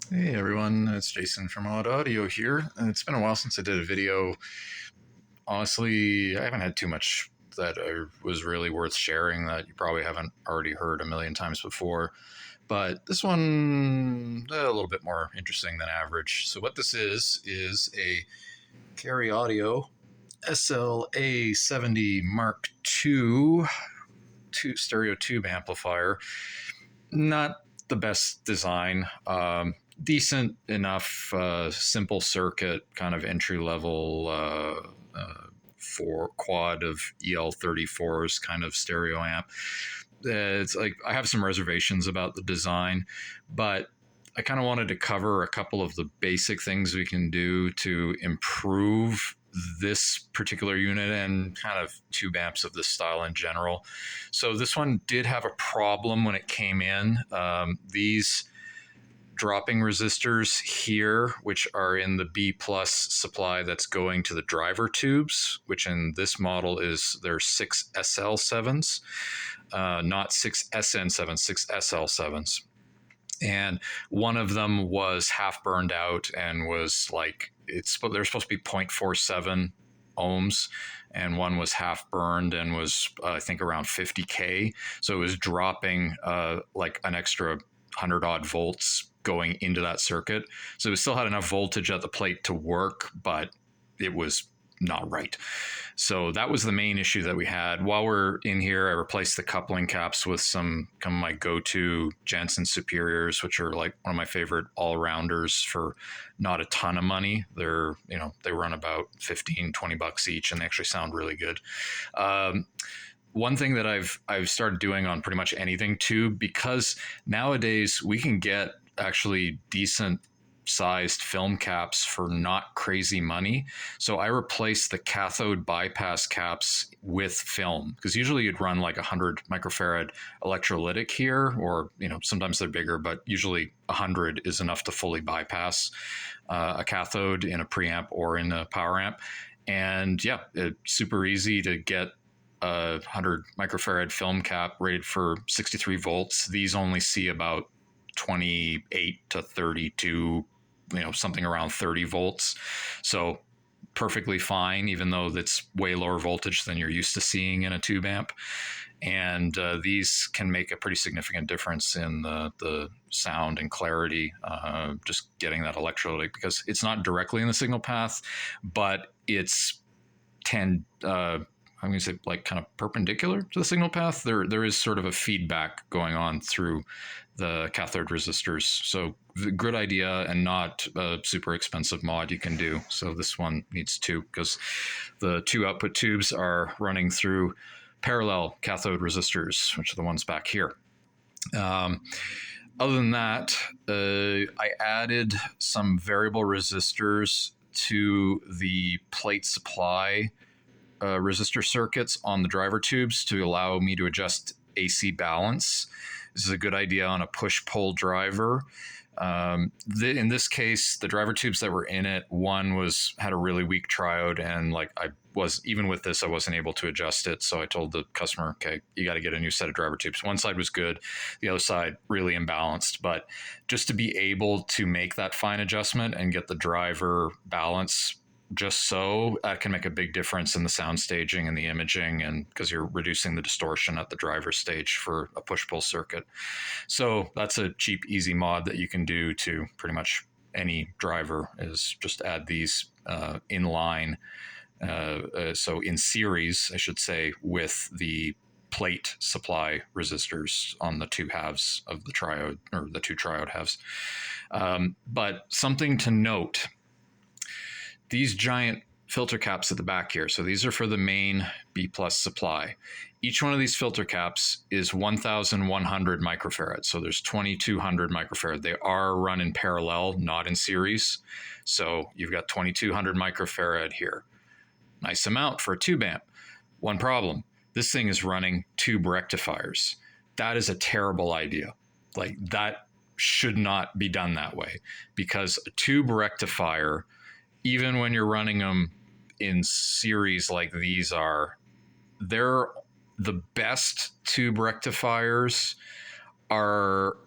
Hey everyone, it's Jason from OddAudio here. It's been a while since I did a video. Honestly, I haven't had too much that was really worth sharing that you probably haven't already heard a million times before. But this one, a little bit more interesting than average. So, what this is a Cary Audio SLA70 Mark II stereo tube amplifier. Not the best design. Decent enough, simple circuit, kind of entry level for quad of EL34s kind of stereo amp. It's like I have some reservations about the design, but I kind of wanted to cover a couple of the basic things we can do to improve this particular unit and kind of tube amps of this style in general. So this one did have a problem when it came in. These dropping resistors here, which are in the B plus supply that's going to the driver tubes, which in this model is their 6 SL7s, not 6 SN7s, 6 SL7s. And one of them was half burned out and was like, they're supposed to be 0.47 ohms, and one was half burned and was I think around 50k, so it was dropping like an extra 100 odd volts going into that circuit. So it still had enough voltage at the plate to work, but it was not right. So that was the main issue that we had. While we're in here, I replaced the coupling caps with some of my go-to Jensen Superiors, which are like one of my favorite all-rounders for not a ton of money. They're, they run about 15, 20 bucks each, and they actually sound really good. One thing that I've started doing on pretty much anything too, because nowadays we can get actually decent sized film caps for not crazy money. So I replaced the cathode bypass caps with film, because usually you'd run like 100 microfarad electrolytic here, or sometimes they're bigger, but usually 100 is enough to fully bypass a cathode in a preamp or in a power amp. And yeah, it's super easy to get a 100 microfarad film cap rated for 63 volts. These only see about 28 to 32, something around 30 volts. So perfectly fine, even though that's way lower voltage than you're used to seeing in a tube amp. And these can make a pretty significant difference in the sound and clarity, just getting that electrolytic, because it's not directly in the signal path, but it's I'm going to say like kind of perpendicular to the signal path. There is sort of a feedback going on through the cathode resistors. So good idea, and not a super expensive mod you can do. So this one needs two, because the two output tubes are running through parallel cathode resistors, which are the ones back here. Other than that, I added some variable resistors to the plate supply resistor circuits on the driver tubes to allow me to adjust AC balance. This is a good idea on a push-pull driver. In this case, the driver tubes that were in it, one had a really weak triode, and even with this, I wasn't able to adjust it. So I told the customer, okay, you got to get a new set of driver tubes. One side was good, the other side really imbalanced. But just to be able to make that fine adjustment and get the driver balance just so, that can make a big difference in the sound staging and the imaging, and because you're reducing the distortion at the driver stage for a push-pull circuit. So that's a cheap, easy mod that you can do to pretty much any driver, is just add these in line, so in series, I should say, with the plate supply resistors on the two halves of the triode, or the two triode halves. But something to note, these giant filter caps at the back here, so these are for the main B plus supply. Each one of these filter caps is 1,100 microfarad, so there's 2,200 microfarad. They are run in parallel, not in series. So you've got 2,200 microfarad here. Nice amount for a tube amp. One problem, this thing is running tube rectifiers. That is a terrible idea. Like, that should not be done that way, because a tube rectifier, even when you're running them in series like these are, they're the best tube rectifiers are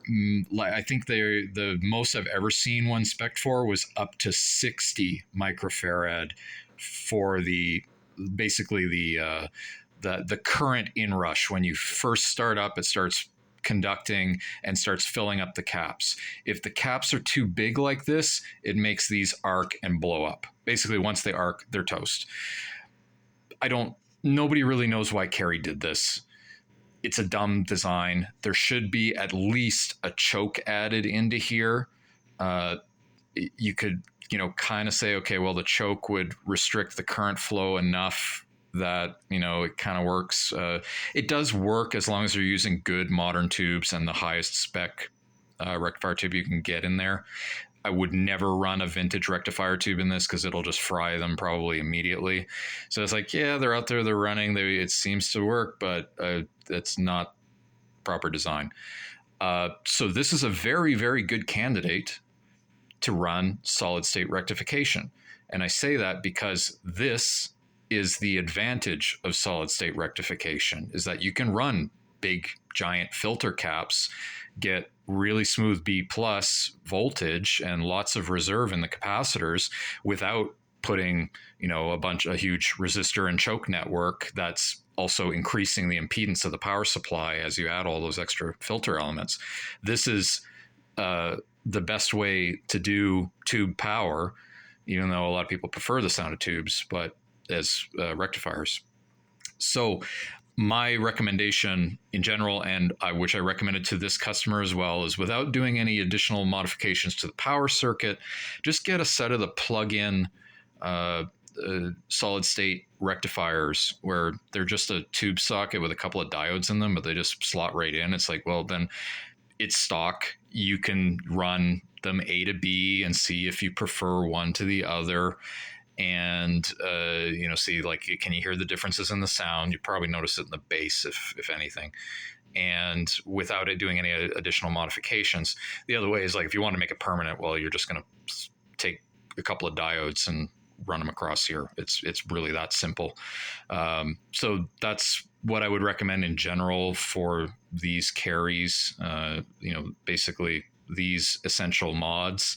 I think they the most I've ever seen one spec for was up to 60 microfarad for the basically the current inrush. When you first start up, it starts conducting and starts filling up the caps. If the caps are too big like this, it makes these arc and blow up. Basically, once they arc, they're toast. Nobody really knows why Cary did this. It's a dumb design. There should be at least a choke added into here. You could, kind of say, okay, well, the choke would restrict the current flow enough that, it kind of works. It does work as long as you're using good modern tubes and the highest spec rectifier tube you can get in there. I would never run a vintage rectifier tube in this because it'll just fry them probably immediately. So it's like, yeah, they're out there, they're running, it seems to work, but it's not proper design. So this is a very, very good candidate to run solid state rectification. And I say that because this is the advantage of solid state rectification, is that you can run big giant filter caps, get really smooth B plus voltage and lots of reserve in the capacitors without putting, a huge resistor and choke network that's also increasing the impedance of the power supply as you add all those extra filter elements. This is the best way to do tube power, even though a lot of people prefer the sound of tubes, but as rectifiers. So my recommendation in general, and which I recommended to this customer as well, is without doing any additional modifications to the power circuit, just get a set of the plug-in solid state rectifiers where they're just a tube socket with a couple of diodes in them, but they just slot right in. It's like, well, then it's stock. You can run them A to B and see if you prefer one to the other. And, see, like, can you hear the differences in the sound? You probably notice it in the bass, if anything. And without it doing any additional modifications. The other way is, like, if you want to make it permanent, well, you're just going to take a couple of diodes and run them across here. It's really that simple. So that's what I would recommend in general for these Carys. Basically these essential mods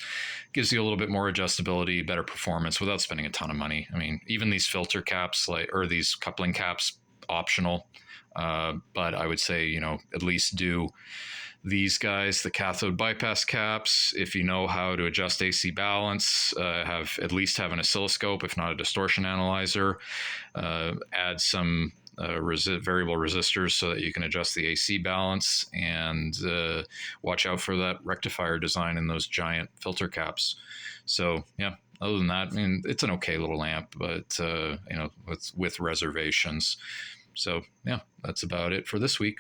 gives you a little bit more adjustability, better performance without spending a ton of money. I mean, even these filter caps, or these coupling caps, optional. But I would say, at least do these guys, the cathode bypass caps. If you know how to adjust AC balance, at least have an oscilloscope, if not a distortion analyzer. Add some variable resistors so that you can adjust the AC balance, and watch out for that rectifier design in those giant filter caps. So yeah, other than that, I mean, it's an okay little amp, but with reservations. So yeah, that's about it for this week.